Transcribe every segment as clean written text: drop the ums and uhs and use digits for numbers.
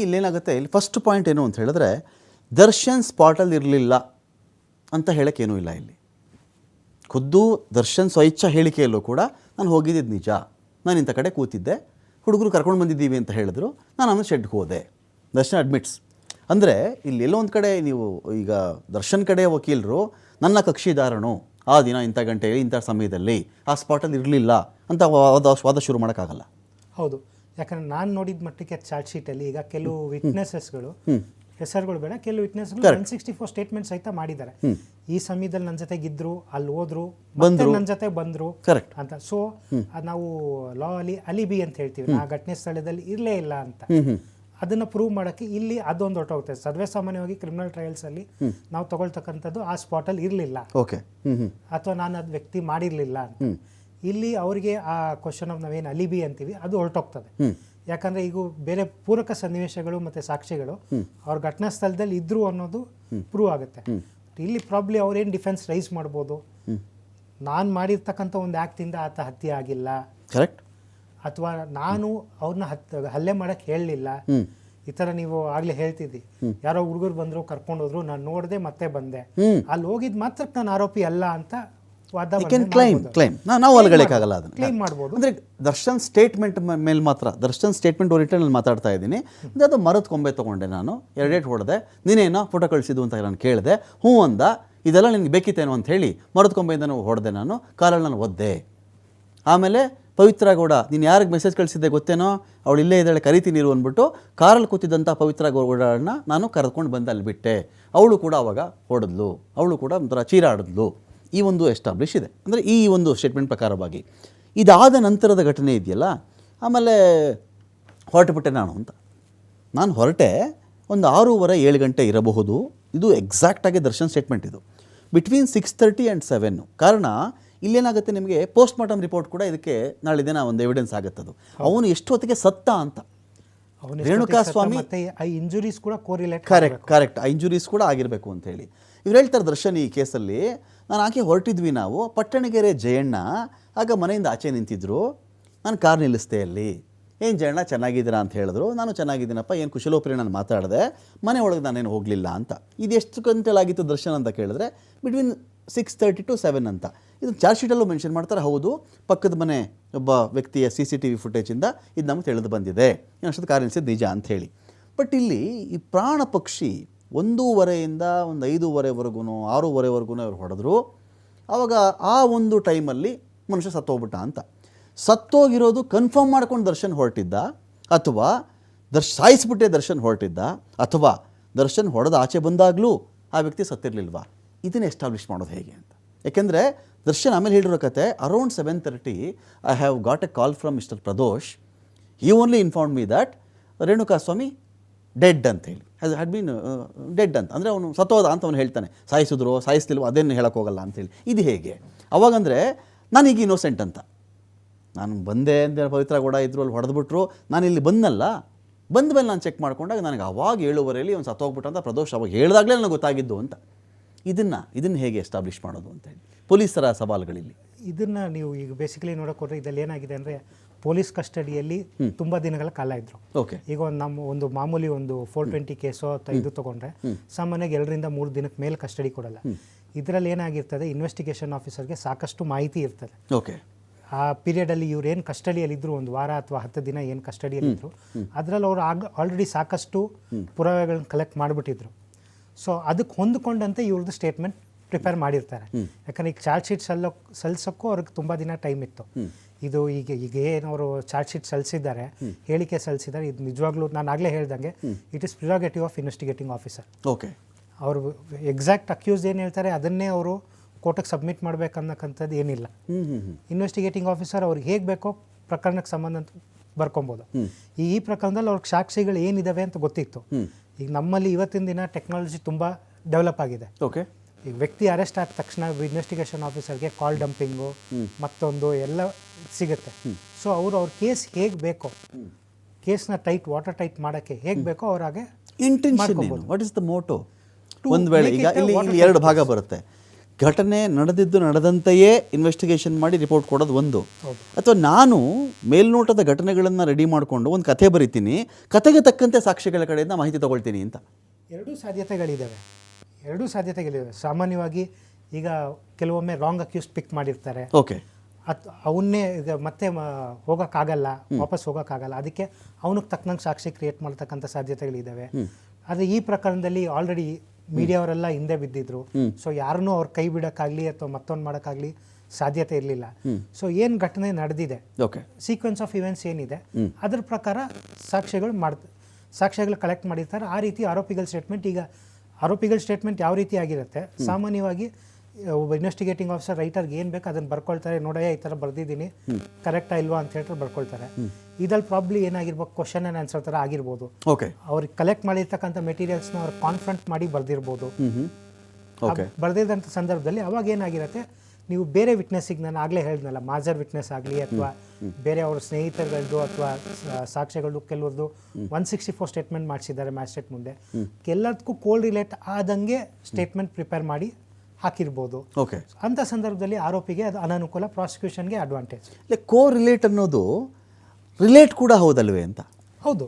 ಇಲ್ಲೇನಾಗುತ್ತೆ, ಇಲ್ಲಿ first point ಏನು ಅಂತ ಹೇಳಿದ್ರೆ, ದರ್ಶನ್ ಸ್ಪಾಟಲ್ಲಿ ಇರಲಿಲ್ಲ ಅಂತ ಹೇಳೋಕ್ಕೇನೂ ಇಲ್ಲ. ಇಲ್ಲಿ ಖುದ್ದು ದರ್ಶನ್ ಸ್ವಇಚ್ಛ ಹೇಳಿಕೆಯಲ್ಲೂ ಕೂಡ ನಾನು ಹೋಗಿದ್ದಿದ್ದು ನಿಜ, ನಾನು ಇಂಥ ಕಡೆ ಕೂತಿದ್ದೆ, ಹುಡುಗರು ಕರ್ಕೊಂಡು ಬಂದಿದ್ದೀವಿ ಅಂತ ಹೇಳಿದ್ರು, ನಾನು ಆಮೇಲೆ ಶೆಡ್ಗೆ ಹೋದೆ. ದರ್ಶನ್ ಅಡ್ಮಿಟ್ಸ್. ಅಂದರೆ ಇಲ್ಲಿ ಎಲ್ಲೋ ಒಂದು ಕಡೆ ನೀವು ಈಗ ದರ್ಶನ್ ಕಡೆ ವಕೀಲರು ನನ್ನ ಕಕ್ಷಿದಾರನು ಆ ದಿನ ಇಂಥ ಗಂಟೆಯಲ್ಲಿ ಇಂಥ ಸಮಯದಲ್ಲಿ ಆ ಸ್ಪಾಟಲ್ಲಿ ಇರಲಿಲ್ಲ ಅಂತ ವಾದ ಶುರು ಮಾಡೋಕ್ಕಾಗಲ್ಲ. ಹೌದು, ಯಾಕಂದರೆ ನಾನು ನೋಡಿದ ಮಟ್ಟಿಗೆ ಚಾರ್ಜ್ ಶೀಟಲ್ಲಿ ಈಗ ಕೆಲವು ವಿಟ್ನೆಸಸ್ಗಳು, ಹೆಸರುಗಳು ಬೇಡ, ಕೆಲವು ವಿಟ್ನೆಸ್ಗಳು 164 ಸ್ಟೇಟ್ಮೆಂಟ್ ಸಹಿತ ಮಾಡಿದ್ದಾರೆ. ಈ ಸಮಯದಲ್ಲಿ ನನ್ನ ಜೊತೆಗಿದ್ರು, ಅಲ್ಲಿ ಹೋದ್ರು, ಬಂದ್ರು, ನನ್ನ ಜೊತೆ ಬಂದ್ರು ಅಂತ. ಸೊ ನಾವು ಲಾ ಅಲ್ಲಿ ಅಲಿಬಿ ಅಂತ ಹೇಳ್ತೀವಿ, ಆ ಘಟನೆ ಸ್ಥಳದಲ್ಲಿ ಇರಲೇ ಇಲ್ಲ ಅಂತ. ಅದನ್ನ ಪ್ರೂವ್ ಮಾಡೋಕ್ಕೆ ಇಲ್ಲಿ ಅದೊಂದು ಹೊರಟೋಗುತ್ತೆ. ಸರ್ವೇ ಸಾಮಾನ್ಯವಾಗಿ ಕ್ರಿಮಿನಲ್ ಟ್ರಯಲ್ಸ್ ಅಲ್ಲಿ ನಾವು ತಗೊಳ್ತಕ್ಕಂಥದ್ದು ಆ ಸ್ಪಾಟಲ್ಲಿ ಇರಲಿಲ್ಲ ಅಥವಾ ನಾನು ಅದು ವ್ಯಕ್ತಿ ಮಾಡಿರಲಿಲ್ಲ ಅಂತ. ಇಲ್ಲಿ ಅವರಿಗೆ ಆ ಕ್ವಶನ್ ಆಫ್ ನಾವೇನು ಅಲಿಬಿ ಅಂತೀವಿ ಅದು ಹೊರಟೋಗ್ತದೆ. ಯಾಕಂದರೆ ಈಗ ಬೇರೆ ಪೂರಕ ಸನ್ನಿವೇಶಗಳು ಮತ್ತು ಸಾಕ್ಷಿಗಳು ಅವ್ರ ಘಟನಾ ಸ್ಥಳದಲ್ಲಿ ಇದ್ರು ಅನ್ನೋದು ಪ್ರೂವ್ ಆಗುತ್ತೆ. ಇಲ್ಲಿ ಪ್ರಾಬ್ಲಿ ಅವ್ರೇನು ಡಿಫೆನ್ಸ್ ರೈಸ್ ಮಾಡ್ಬೋದು, ನಾನು ಮಾಡಿರ್ತಕ್ಕಂಥ ಒಂದು ಆ್ಯಕ್ಟಿಂದ ಆತ ಹತ್ಯೆ ಆಗಿಲ್ಲ, ಕರೆಕ್ಟ್, ಅಥವಾ ನಾನು ಅವ್ರನ್ನ ಹಲ್ಲೆ ಮಾಡಕ್ಕೆ ಹೇಳಲಿಲ್ಲ, ಈ ಥರ ನೀವು ಆಗಲೇ ಹೇಳ್ತಿದ್ದಿ, ಯಾರೋ ಹುಡುಗರು ಬಂದರು ಕರ್ಕೊಂಡೋದ್ರು, ನಾನು ನೋಡಿದೆ ಮತ್ತೆ ಬಂದೆ, ಅಲ್ಲಿ ಹೋಗಿದ್ದು ಮಾತ್ರ ನಾನು ಆರೋಪಿ ಅಲ್ಲ ಅಂತ ನಾವು ಅಲ್ಗಳಿಕ್ಕಾಗಲ್ಲ. ಅದನ್ನು ಕ್ಲೈಮ್ ಮಾಡ್ಬೋದು. ಅಂದರೆ ದರ್ಶನ್ ಸ್ಟೇಟ್ಮೆಂಟ್ ಮೇಲೆ ಮಾತ್ರ, ದರ್ಶನ್ ಸ್ಟೇಟ್ಮೆಂಟ್ ಓರಿಯೆಂಟಲ್ಲಿ ಮಾತಾಡ್ತಾ ಇದ್ದೀನಿ. ಅದು ಮರದ ಕೊಂಬೆ ತೊಗೊಂಡೆ, ನಾನು 2 ಡೇಟ್ ಹೊಡೆದೆ, ನೀನೇನೋ ಫೋಟೋ ಕಳಿಸಿದ್ದು ಅಂತ ನಾನು ಕೇಳಿದೆ, ಹ್ಞೂ ಅಂದ, ಇದೆಲ್ಲ ನಿನಗೆ ಬೇಕಿತ್ತೇನೋ ಅಂತ ಹೇಳಿ ಮರದ ಕೊಂಬೆಯಿಂದ ಹೊಡೆದೆ, ನಾನು ಕಾಲಲ್ಲಿ ನಾನು ಒದ್ದೆ. ಆಮೇಲೆ ಪವಿತ್ರ ಗೌಡ, ನೀನು ಯಾರಿಗೆ ಮೆಸೇಜ್ ಕಳಿಸಿದ್ದೆ ಗೊತ್ತೇನೋ, ಅವಳು ಇಲ್ಲೇ ಇದ್ದಾಳೆ ಕರಿತೀನಿರು ಅಂದ್ಬಿಟ್ಟು ಕಾರಲ್ಲಿ ಕೂತಿದ್ದಂಥ ಪವಿತ್ರ ಗೌಡಳನ್ನ ನಾನು ಕರೆದುಕೊಂಡು ಬಂದು ಅಲ್ಲಿ ಬಿಟ್ಟೆ. ಅವಳು ಕೂಡ ಅವಾಗ ಹೊಡೆದ್ಲು, ಅವಳು ಕೂಡ ಒಂಥರ ಚೀರಾಡಿದ್ಲು. ಈ ಒಂದು ಎಸ್ಟಾಬ್ಲಿಷ್ ಇದೆ. ಅಂದರೆ ಈ ಒಂದು ಸ್ಟೇಟ್ಮೆಂಟ್ ಪ್ರಕಾರವಾಗಿ ಇದಾದ ನಂತರದ ಘಟನೆ ಇದೆಯಲ್ಲ, ಆಮೇಲೆ ಹೊರಟುಬಿಟ್ಟೆ ನಾನು ಹೊರಟೆ ಒಂದು 6:30-7 ಗಂಟೆ ಇರಬಹುದು. ಇದು ಎಕ್ಸಾಕ್ಟಾಗಿ ದರ್ಶನ್ ಸ್ಟೇಟ್ಮೆಂಟ್. ಇದು ಬಿಟ್ವೀನ್ 6:30 and 7. ಕಾರಣ ಇಲ್ಲೇನಾಗುತ್ತೆ, ನಿಮಗೆ ಪೋಸ್ಟ್ ಮಾರ್ಟಮ್ ರಿಪೋರ್ಟ್ ಕೂಡ ಇದಕ್ಕೆ ನಾಳೆ ದಿನ ಒಂದು ಎವಿಡೆನ್ಸ್ ಆಗುತ್ತದು. ಅವನು ಎಷ್ಟು ಹೊತ್ತಿಗೆ ಸತ್ತ ಅಂತ. ರೇಣುಕಾಸ್ವಾಮಿ ಇಂಜುರೀಸ್ ಕೂಡ ಕರೆಕ್ಟ್ ಆ ಇಂಜುರೀಸ್ ಕೂಡ ಆಗಿರಬೇಕು ಅಂತ ಹೇಳಿ ಇವ್ರು ಹೇಳ್ತಾರೆ ದರ್ಶನ್. ಈ ಕೇಸಲ್ಲಿ ನಾನು ಆಕೆ ಹೊರಟಿದ್ವಿ, ನಾವು ಪಟ್ಟಣಗೆರೆ ಜಯಣ್ಣ ಆಗ ಮನೆಯಿಂದ ಆಚೆ ನಿಂತಿದ್ರು, ನಾನು ಕಾರ್ ನಿಲ್ಲಿಸ್ದೆ ಅಲ್ಲಿ. ಏನು ಜಯಣ್ಣ ಚೆನ್ನಾಗಿದ್ದೀರಾ ಅಂತ ಹೇಳಿದ್ರು, ನಾನು ಚೆನ್ನಾಗಿದ್ದೀನಪ್ಪ, ಏನು ಕುಶಲೋಪರಿ ನಾನು ಮಾತಾಡಿದೆ, ಮನೆ ಒಳಗೆ ನಾನೇನು ಹೋಗಲಿಲ್ಲ ಅಂತ. ಇದು ಎಷ್ಟು ಗಂಟೆಲಾಗಿತ್ತು ದರ್ಶನ್ ಅಂತ ಕೇಳಿದ್ರೆ ಬಿಟ್ವೀನ್ 6:30 to 7 ಅಂತ. ಇದು ಚಾರ್ಜ್ ಶೀಟಲ್ಲೂ ಮೆನ್ಷನ್ ಮಾಡ್ತಾರೆ. ಹೌದು, ಪಕ್ಕದ ಮನೆ ಒಬ್ಬ ವ್ಯಕ್ತಿಯ CCTV ಫುಟೇಜಿಂದ ಇದು ನಮಗೆ ತಿಳಿದು ಬಂದಿದೆ, ಇನ್ನೊಂದು ಕಾರ್ ನಿಲ್ಲಿಸಿದ್ದು ನಿಜ ಅಂತ ಹೇಳಿ. ಬಟ್ ಇಲ್ಲಿ ಈ ಪ್ರಾಣ ಪಕ್ಷಿ 1:30 ಒಂದು 5:30ವರೆಗೂ 6:30ವರೆಗೂ ಅವ್ರು ಹೊಡೆದ್ರು. ಆವಾಗ ಆ ಒಂದು ಟೈಮಲ್ಲಿ ಮನುಷ್ಯ ಸತ್ತೋಗ್ಬಿಟ್ಟ ಅಂತ. ಸತ್ತೋಗಿರೋದು ಕನ್ಫರ್ಮ್ ಮಾಡ್ಕೊಂಡು ದರ್ಶನ್ ಹೊರಟಿದ್ದ, ಅಥವಾ ಸಾಯಿಸ್ಬಿಟ್ಟೆ ದರ್ಶನ್ ಹೊರಟಿದ್ದ, ಅಥವಾ ದರ್ಶನ್ ಹೊಡೆದು ಆಚೆ ಬಂದಾಗಲೂ ಆ ವ್ಯಕ್ತಿ ಸತ್ತಿರಲಿಲ್ವಾ? ಇದನ್ನು ಎಸ್ಟಾಬ್ಲಿಷ್ ಮಾಡೋದು ಹೇಗೆ ಅಂತ. ಯಾಕೆಂದರೆ ದರ್ಶನ್ ಆಮೇಲೆ ಹೇಳಿರೋ ಕತೆ, around 7:30 I have got A call from mister Pradosh. He only inform me that Renukaswamy dead ಅಂತ ಹೇಳಿ, ಹ್ಯಾಡ್ ಬೀನ್ ಡೆಡ್ ಅಂತ. ಅಂದರೆ ಅವನು ಸತ್ತೋದ ಅಂತ ಅವನು ಹೇಳ್ತಾನೆ, ಸಾಯಿಸಿದ್ರು ಸಾಯಿಸ್ತಿಲ್ವೋ ಅದೇನು ಹೇಳೋಕ್ಕೆ ಹೋಗಲ್ಲ ಅಂತೇಳಿ. ಇದು ಹೇಗೆ ಅವಾಗಂದರೆ ನಾನೀಗ ಇನ್ನೋಸೆಂಟ್ ಅಂತ, ನಾನು ಬಂದೆ ಅಂತ ಪವಿತ್ರ ಗೌಡ ಇದ್ರು, ಅಲ್ಲಿ ಹೊಡೆದ್ಬಿಟ್ರು, ನಾನು ಇಲ್ಲಿ ಬಂದಲ್ಲ, ಬಂದ ಮೇಲೆ ನಾನು ಚೆಕ್ ಮಾಡ್ಕೊಂಡಾಗ ನನಗೆ ಅವಾಗ 7:30 ಅವ್ನು ಸತ್ತೋಗ್ಬಿಟ್ಟು ಅಂತ ಪ್ರದೋಷ್ ಅವಾಗ ಹೇಳಿದಾಗಲೇ ನನಗೆ ಗೊತ್ತಾಗಿದ್ದು ಅಂತ. ಇದನ್ನು ಹೇಗೆ ಎಸ್ಟಾಬ್ಲಿಷ್ ಮಾಡೋದು ಅಂತ ಹೇಳಿ ಪೊಲೀಸರ ಸವಾಲುಗಳಿಲ್ಲಿ. ಇದನ್ನು ನೀವು ಈಗ ಬೇಸಿಕಲಿ ನೋಡೋಕೆ ಹೋದರೆ ಇದರಲ್ಲಿ ಏನಾಗಿದೆ ಅಂದರೆ, ಪೊಲೀಸ್ ಕಸ್ಟಡಿಯಲ್ಲಿ ತುಂಬ ದಿನಗಳ ಕಾಲ ಇದ್ದರು. ಓಕೆ, ಈಗ ಒಂದು ಮಾಮೂಲಿ ಒಂದು 420 ಕೇಸೋ ಅಥವಾ ಇದು ತೊಗೊಂಡ್ರೆ ಸಾಮಾನ್ಯವಾಗಿ 2-3 ದಿನಕ್ಕೆ ಮೇಲೆ ಕಸ್ಟಡಿ ಕೊಡಲ್ಲ. ಇದರಲ್ಲಿ ಏನಾಗಿರ್ತದೆ, ಇನ್ವೆಸ್ಟಿಗೇಷನ್ ಆಫೀಸರ್ಗೆ ಸಾಕಷ್ಟು ಮಾಹಿತಿ ಇರ್ತದೆ. ಓಕೆ, ಆ ಪೀರಿಯಡಲ್ಲಿ ಇವ್ರು ಏನು ಕಸ್ಟಡಿಯಲ್ಲಿದ್ದರು, 1 ವಾರ ಅಥವಾ 10 ದಿನ ಏನು ಕಸ್ಟಡಿಯಲ್ಲಿದ್ದರು, ಅದರಲ್ಲಿ ಅವರು ಆಲ್ರೆಡಿ ಸಾಕಷ್ಟು ಪುರಾವೆಗಳನ್ನ ಕಲೆಕ್ಟ್ ಮಾಡಿಬಿಟ್ಟಿದ್ರು. ಸೊ ಅದಕ್ಕೆ ಹೊಂದ್ಕೊಂಡಂತೆ ಇವ್ರದ್ದು ಸ್ಟೇಟ್ಮೆಂಟ್ ಪ್ರಿಪೇರ್ ಮಾಡಿರ್ತಾರೆ. ಯಾಕಂದರೆ ಈಗ ಚಾರ್ಜ್ ಶೀಟ್ ಸಲ್ಲಿಸೋಕ್ಕೂ ಅವ್ರಿಗೆ ತುಂಬ ದಿನ ಟೈಮ್ ಇತ್ತು. ಇದು ಈಗ ಏನವರು ಚಾರ್ಜ್ ಶೀಟ್ ಸಲ್ಲಿಸಿದ್ದಾರೆ, ಹೇಳಿಕೆ ಸಲ್ಲಿಸಿದ್ದಾರೆ, ಇದು ನಿಜವಾಗ್ಲೂ ನಾನು ಆಗಲೇ ಹೇಳ್ದಂಗೆ it is prerogative of investigating officer. Okay, ಅವರು ಎಕ್ಸಾಕ್ಟ್ ಅಕ್ಯೂಸ್ ಏನು ಹೇಳ್ತಾರೆ ಅದನ್ನೇ ಅವರು ಕೋರ್ಟಿಗೆ ಸಬ್ಮಿಟ್ ಮಾಡಬೇಕನ್ನಕ್ಕಂಥದ್ದು ಏನಿಲ್ಲ. ಇನ್ವೆಸ್ಟಿಗೇಟಿಂಗ್ ಆಫೀಸರ್ ಅವ್ರಿಗೆ ಹೇಗೆ ಬೇಕೋ ಪ್ರಕರಣಕ್ಕೆ ಸಂಬಂಧ ಬರ್ಕೊಬೋದು. ಈ ಪ್ರಕರಣದಲ್ಲಿ ಅವ್ರಿಗೆ ಸಾಕ್ಷಿಗಳು ಏನಿದಾವೆ ಅಂತ ಗೊತ್ತಿತ್ತು. ಈಗ ನಮ್ಮಲ್ಲಿ ಇವತ್ತಿನ ದಿನ ಟೆಕ್ನಾಲಜಿ ತುಂಬ ಡೆವಲಪ್ ಆಗಿದೆ. ಓಕೆ, ಈಗ ವ್ಯಕ್ತಿ ಅರೆಸ್ಟ್ ಆದ ತಕ್ಷಣ ಇನ್ವೆಸ್ಟಿಗೇಷನ್ ಆಫೀಸರ್ಗೆ ಕಾಲ್ ಡಂಪಿಂಗು ಮತ್ತೊಂದು ಎಲ್ಲ ಸಿಗುತ್ತೆ. ಸೊ ಅವ್ರ ಕೇಸ್ ಹೇಗೆ ಬೇಕೋ, ಕೇಸ್ನ ವಾಟರ್ ಟೈಟ್ ಮಾಡೋಕ್ಕೆ ಹೇಗೆ ಬೇಕೋ ಅವ್ರಾಗೆ intention. What is the motto? ಒಂದು ವೇಳೆ ಈಗ ಇಲ್ಲಿ 2 ಭಾಗ ಬರುತ್ತೆ. ಘಟನೆ ನಡೆದಂತೆಯೇ ಇನ್ವೆಸ್ಟಿಗೇಷನ್ ಮಾಡಿ ರಿಪೋರ್ಟ್ ಕೊಡೋದು ಒಂದು, ಹೌದು. ಅಥವಾ ನಾನು ಮೇಲ್ನೋಟದ ಘಟನೆಗಳನ್ನು ರೆಡಿ ಮಾಡಿಕೊಂಡು ಒಂದು ಕಥೆ ಬರಿತೀನಿ, ಕಥೆಗೆ ತಕ್ಕಂತೆ ಸಾಕ್ಷಿಗಳ ಕಡೆಯಿಂದ ಮಾಹಿತಿ ತಗೊಳ್ತೀನಿ ಅಂತ. ಎರಡೂ ಸಾಧ್ಯತೆಗಳಿದ್ದಾವೆ. ಸಾಮಾನ್ಯವಾಗಿ ಈಗ ಕೆಲವೊಮ್ಮೆ ರಾಂಗ್ ಅಕ್ಯೂಸ್ ಪಿಕ್ ಮಾಡಿರ್ತಾರೆ, ಓಕೆ, ಅವನ್ನೇ ಈಗ ಮತ್ತೆ ಹೋಗೋಕ್ಕಾಗಲ್ಲ, ವಾಪಸ್ ಹೋಗೋಕ್ಕಾಗಲ್ಲ, ಅದಕ್ಕೆ ಅವನಿಗೆ ತಕ್ಕನಂಗೆ ಸಾಕ್ಷಿ ಕ್ರಿಯೇಟ್ ಮಾಡ್ತಕ್ಕಂಥ ಸಾಧ್ಯತೆಗಳಿದ್ದಾವೆ. ಆದರೆ ಈ ಪ್ರಕರಣದಲ್ಲಿ ಆಲ್ರೆಡಿ ಮೀಡಿಯಾವರೆಲ್ಲ ಹಿಂದೆ ಬಿದ್ದಿದ್ರು, ಸೊ ಯಾರನ್ನೂ ಅವ್ರ ಕೈ ಬಿಡೋಕ್ಕಾಗಲಿ ಅಥವಾ ಮತ್ತೊಂದು ಮಾಡೋಕ್ಕಾಗಲಿ ಸಾಧ್ಯತೆ ಇರಲಿಲ್ಲ. ಸೊ ಏನು ಘಟನೆ ನಡೆದಿದೆ, ಓಕೆ, ಸೀಕ್ವೆನ್ಸ್ ಆಫ್ ಇವೆಂಟ್ಸ್ ಏನಿದೆ ಅದ್ರ ಪ್ರಕಾರ ಸಾಕ್ಷ್ಯಗಳು ಕಲೆಕ್ಟ್ ಮಾಡಿರ್ತಾರೆ. ಆ ರೀತಿ ಆರೋಪಿಗಳ ಸ್ಟೇಟ್ಮೆಂಟ್ ಯಾವ ರೀತಿ ಆಗಿರುತ್ತೆ, ಸಾಮಾನ್ಯವಾಗಿ ಒಬ್ಬ ಇನ್ವೆಸ್ಟಿಗೇಟಿಂಗ್ ಆಫೀಸರ್ ರೈಟರ್ಗೆ ಏನು ಬೇಕು ಅದನ್ನು ಬರ್ಕೊಳ್ತಾರೆ, ನೋಡಯ್ಯ ಈ ಥರ ಬರ್ದಿದ್ದೀನಿ, ಕರೆಕ್ಟಾ ಇಲ್ವಾ ಅಂತ ಹೇಳ್ತಾರೆ ಬರ್ಕೊಳ್ತಾರೆ. ಇದ್ರಲ್ಲಿ ಪ್ರಾಬ್ಲಿ ಏನಾಗಿರ್ಬೇಕು, ಕ್ವಶನ್ ಆ್ಯಂಡ್ ಆನ್ಸರ್ ಥರ ಆಗಿರ್ಬೋದು. ಓಕೆ, ಅವ್ರಿಗೆ ಕಲೆಕ್ಟ್ ಮಾಡಿರ್ತಕ್ಕಂಥ ಮೆಟೀರಿಯಲ್ಸ್ನ ಅವ್ರು ಕಾನ್ಫ್ರಂಟ್ ಮಾಡಿ ಬರ್ದಿರ್ಬೋದು. ಓಕೆ, ಬರ್ದಿದ್ದಂಥ ಸಂದರ್ಭದಲ್ಲಿ ಅವಾಗ ಏನಾಗಿರುತ್ತೆ, ನೀವು ಬೇರೆ ವಿಟ್ನೆಸ್ಸಿಗೆ, ನಾನು ಆಗಲೇ ಹೇಳಿದ್ನಲ್ಲ, ಮಾಜರ್ ವಿಟ್ನೆಸ್ ಆಗಲಿ ಅಥವಾ ಬೇರೆ ಅವ್ರ ಸ್ನೇಹಿತರುಗಳದ್ದು ಅಥವಾ ಸಾಕ್ಷ್ಯಗಳು ಕೆಲವ್ರದ್ದು 164 ಸ್ಟೇಟ್ಮೆಂಟ್ ಮಾಡಿಸಿದ್ದಾರೆ ಮ್ಯಾಜಿಸ್ಟ್ರೇಟ್ ಮುಂದೆ, ಎಲ್ಲದಕ್ಕೂ ಕೋಲ್ ರಿಲೇಟ್ ಆದಂಗೆ ಸ್ಟೇಟ್ಮೆಂಟ್ ಪ್ರಿಪೇರ್ ಮಾಡಿ ಹಾಕಿರ್ಬೋದು. ಓಕೆ, ಅಂಥ ಸಂದರ್ಭದಲ್ಲಿ ಆರೋಪಿಗೆ ಅದು ಅನಾನುಕೂಲ, ಪ್ರಾಸಿಕ್ಯೂಷನ್ಗೆ ಅಡ್ವಾಂಟೇಜ್. ಕೋ ರಿಲೇಟ್ ಅನ್ನೋದು ರಿಲೇಟ್ ಕೂಡ ಹೌದಲ್ವೇ ಅಂತ? ಹೌದು,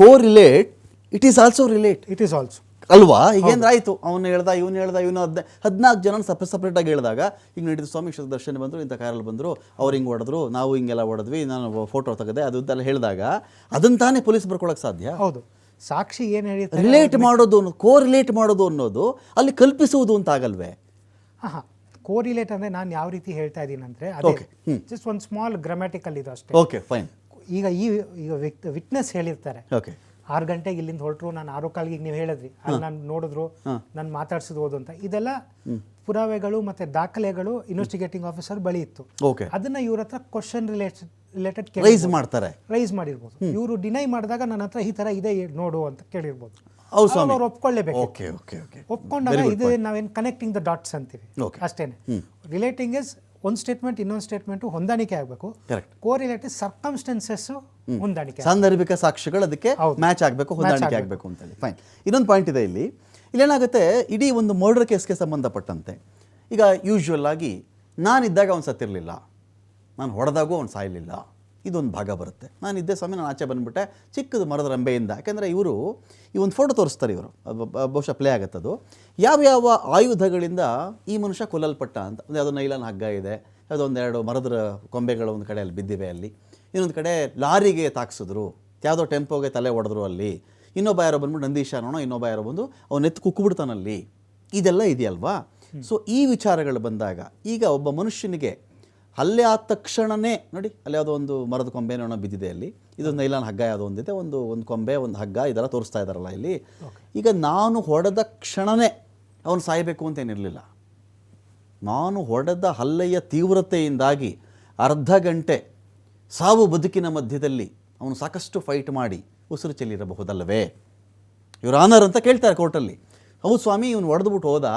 correlate it is also relate, it is also ಅಲ್ವಾ? ಈಗೇನು ಆಯಿತು, ಇವನು ಇವನು 14 ಜನ ಸಪ್ರೇಟಾಗಿ ಹೇಳಿದಾಗ ಈಗ ನಡೀತು, ಸ್ವಾಮಿ ದರ್ಶನ ಬಂದರು, ಇಂಥ ಕಾರಲ್ಲಿ ಬಂದರು, ಅವ್ರು ಹಿಂಗೆ ಹೊಡೆದ್ರು, ನಾವು ಹಿಂಗೆಲ್ಲ ಹೊಡೆದ್ವಿ, ನಾನು ಫೋಟೋ ತೆಗೆದೆ, ಅದು ಇದೆಲ್ಲ ಹೇಳಿದಾಗ ಅದನ್ನು ತಾನೇ ಪೊಲೀಸ್ ಬರ್ಕೊಳಕ್ಕೆ ಸಾಧ್ಯ? ಹೌದು. ಸಾಕ್ಷಿ ಏನು ಹೇಳಿರ್ತಾರೆ, ರಿಲೇಟ್ ಮಾಡೋದು, ಕೋ ರಿಲೇಟ್ ಮಾಡೋದು ಅನ್ನೋದು ಅಲ್ಲಿ ಕಲ್ಪಿಸುವುದು ಅಂತ ಆಗಲ್ವೇ? ಹಾಂ, ಕೋರಿಲೇಟ್ ಅಂದರೆ ನಾನು ಯಾವ ರೀತಿ ಹೇಳ್ತಾ ಇದ್ದೀನಿ ಅಂದರೆ, ಅದೇ ಜಸ್ಟ್ ಒಂದು ಸ್ಮಾಲ್ ಗ್ರಾಮ್ಯಾಟಿಕಲ್ ಇದು ಅಷ್ಟೇ. Okay, fine. ಈಗ ವಿಟ್ನೆಸ್ ಹೇಳಿರ್ತಾರೆ, ಓಕೆ, 6 ಗಂಟೆಗೆ ಇಲ್ಲಿಂದ ಹೊರಟರು, ನಾನು 6:15 ನೀವು ಹೇಳಿದ್ರಿ, ಅಲ್ಲಿ ನಾನು ನೋಡಿದ್ರು, ನಾನು ಮಾತಾಡ್ಸಿದ್ಬೋದು ಅಂತ, ಇದೆಲ್ಲ ಪುರಾವೆಗಳು ಮತ್ತು ದಾಖಲೆಗಳು ಇನ್ವೆಸ್ಟಿಗೇಟಿಂಗ್ ಆಫೀಸರ್ ಬಳಿ ಇತ್ತು. ಓಕೆ, ಅದನ್ನು ಇವ್ರ ಹತ್ರ ಕ್ವಶನ್ ರಿಲೇಟೆಡ್ ರೈಸ್ ಮಾಡಿರ್ಬೋದು. ಇವರು ಡಿನೈ ಮಾಡಿದಾಗ ನನ್ನ ಹತ್ರ ಈ ಥರ ಇದೆ ನೋಡು ಅಂತ ಕೇಳಿರ್ಬೋದು. ಅವ್ರು ಒಪ್ಕೊಳ್ಳೇಬೇಕು. ಒಪ್ಕೊಂಡಾಗ ಇದು ನಾವೇನು ಕನೆಕ್ಟಿಂಗ್ ದ ಡಾಟ್ಸ್ ಅಂತೀವಿ, ಅಷ್ಟೇನೆ. ರಿಲೇಟಿಂಗ್ ಇಸ್ ಒಂದು ಸ್ಟೇಟ್ಮೆಂಟ್ ಇನ್ನೊಂದು ಸ್ಟೇಟ್ಮೆಂಟು ಹೊಂದಾಣಿಕೆ ಆಗಬೇಕು. ಕೋರಿಲೇಟಿವ್ ಸರ್ಕಮ್ಸ್ಟೆನ್ಸಸ್ ಹೊಂದಾಣಿಕೆ, ಸಾಂದರ್ಭಿಕ ಸಾಕ್ಷಿಗಳು ಅದಕ್ಕೆ ಮ್ಯಾಚ್ ಆಗಬೇಕು, ಹೊಂದಾಣಿಕೆ ಆಗಬೇಕು ಅಂತೇಳಿ. ಫೈನ್. ಇನ್ನೊಂದು ಪಾಯಿಂಟ್ ಇದೆ ಇಲ್ಲೇನಾಗುತ್ತೆ, ಇಡೀ ಒಂದು ಮರ್ಡರ್ ಕೇಸ್ಗೆ ಸಂಬಂಧಪಟ್ಟಂತೆ ಈಗ ಯೂಶ್ವಲ್ ಆಗಿ ನಾನಿದ್ದಾಗ ಅವ್ನು ಸತ್ತಿರಲಿಲ್ಲ, ನಾನು ಹೊಡೆದಾಗೂ ಅವ್ನು ಸಾಯಲಿಲ್ಲ, ಇದೊಂದು ಭಾಗ ಬರುತ್ತೆ. ನಾನಿದ್ದೆ ಸ್ವಾಮಿ, ನಾನು ಆಚೆ ಬಂದುಬಿಟ್ಟೆ ಚಿಕ್ಕದು ಮರದ ರಂಬೆಯಿಂದ. ಯಾಕೆಂದರೆ ಇವರು ಈ ಒಂದು ಫೋಟೋ ತೋರಿಸ್ತಾರೆ, ಇವರು ಬಹುಶಃ ಪ್ಲೇ ಆಗುತ್ತದು, ಯಾವ್ಯಾವ ಆಯುಧಗಳಿಂದ ಈ ಮನುಷ್ಯ ಕೊಲ್ಲಲ್ಪಟ್ಟ ಅಂತ. ಒಂದು ಯಾವುದೋ ನೈಲಾನ್ ಹಗ್ಗ ಇದೆ, ಯಾವುದೋ ಒಂದೆರಡು ಮರದ ಕೊಂಬೆಗಳು ಒಂದು ಕಡೆ ಅಲ್ಲಿ ಬಿದ್ದಿವೆ, ಅಲ್ಲಿ ಇನ್ನೊಂದು ಕಡೆ ಲಾರಿಗೆ ತಾಕ್ಸಿದ್ರು, ಯಾವುದೋ ಟೆಂಪೋಗೆ ತಲೆ ಹೊಡೆದ್ರು, ಅಲ್ಲಿ ಇನ್ನೊಬ್ಬ ಯಾರೋ ಬಂದ್ಬಿಟ್ಟು ನಂದೀಶ ಅನ್ನೋಣ, ಇನ್ನೊಬ್ಬ ಯಾರೋ ಬಂದು ಅವನ ಎತ್ತು ಕುಕ್ಕಿಬಿಡ್ತಾನಲ್ಲಿ, ಇದೆಲ್ಲ ಇದೆಯಲ್ವಾ? ಸೊ ಈ ವಿಚಾರಗಳು ಬಂದಾಗ ಈಗ ಒಬ್ಬ ಮನುಷ್ಯನಿಗೆ ಹಲ್ಲೆ ಆದ ತಕ್ಷಣವೇ ನೋಡಿ, ಅಲ್ಲಿ ಯಾವುದೋ ಒಂದು ಮರದ ಕೊಂಬೆನೋ ಬಿದ್ದಿದೆ, ಅಲ್ಲಿ ಇದೊಂದು ನೈಲಾನ್ ಹಗ್ಗ ಯಾವುದೋ ಒಂದಿದೆ, ಒಂದು ಕೊಂಬೆ, ಒಂದು ಹಗ್ಗ, ಇದೆಲ್ಲ ತೋರಿಸ್ತಾ ಇದ್ದಾರಲ್ಲ ಇಲ್ಲಿ. ಈಗ ನಾನು ಹೊಡೆದ ಕ್ಷಣವೇ ಅವನು ಸಾಯಬೇಕು ಅಂತೇನಿರಲಿಲ್ಲ. ನಾನು ಹೊಡೆದ ಹಲ್ಲೆಯ ತೀವ್ರತೆಯಿಂದಾಗಿ ಅರ್ಧ ಗಂಟೆ ಸಾವು ಬದುಕಿನ ಮಧ್ಯದಲ್ಲಿ ಅವನು ಸಾಕಷ್ಟು ಫೈಟ್ ಮಾಡಿ ಉಸಿರು ಚೆಲ್ಲಿರಬಹುದಲ್ಲವೇ? ಇವ್ರ ಆನರ್ ಅಂತ ಕೇಳ್ತಾರೆ ಕೋರ್ಟಲ್ಲಿ. ಹೌದು ಸ್ವಾಮಿ, ಇವನು ಹೊಡೆದ್ಬಿಟ್ಟು ಹೋದ,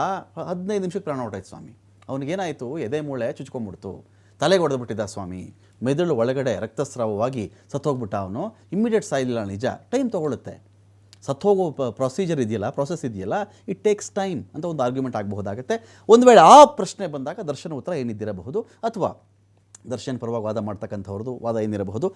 15 ನಿಮಿಷಕ್ಕೆ ಪ್ರಾಣ ಹೊರಟಾಯ್ತು ಸ್ವಾಮಿ, ಅವನಿಗೇನಾಯಿತು, ಎದೆ ಮೂಳೆ ಚುಚ್ಕೊಂಡ್ಬಿಡ್ತು, ತಲೆಗೆ ಹೊಡೆದ್ಬಿಟ್ಟಿದ್ದ ಸ್ವಾಮಿ, ಮೆದುಳು ಒಳಗಡೆ ರಕ್ತಸ್ರಾವವಾಗಿ ಸತ್ತೋಗ್ಬಿಟ್ಟ, ಅವನು ಇಮ್ಮಿಡಿಯೇಟ್ ಸಾಯಿಲ್ಲ, ನಿಜ, ಟೈಮ್ ತೊಗೊಳುತ್ತೆ, ಸತ್ತೋಗೋ ಪ್ರಾಸೆಸ್ ಇದೆಯಲ್ಲ, ಇಟ್ ಟೇಕ್ಸ್ ಟೈಮ್ ಅಂತ ಒಂದು ಆರ್ಗ್ಯುಮೆಂಟ್ ಆಗಬಹುದಾಗುತ್ತೆ. ಒಂದು ವೇಳೆ ಆ ಪ್ರಶ್ನೆ ಬಂದಾಗ ದರ್ಶನ ಉತ್ತರ ಏನಿದ್ದಿರಬಹುದು, ಅಥವಾ ದರ್ಶನ್ ಪರವಾಗಿ ವಾದ ಮಾಡ್ತಕ್ಕಂಥವ್ರದ್ದು ವಾದ ಏನಿರಬಹುದು,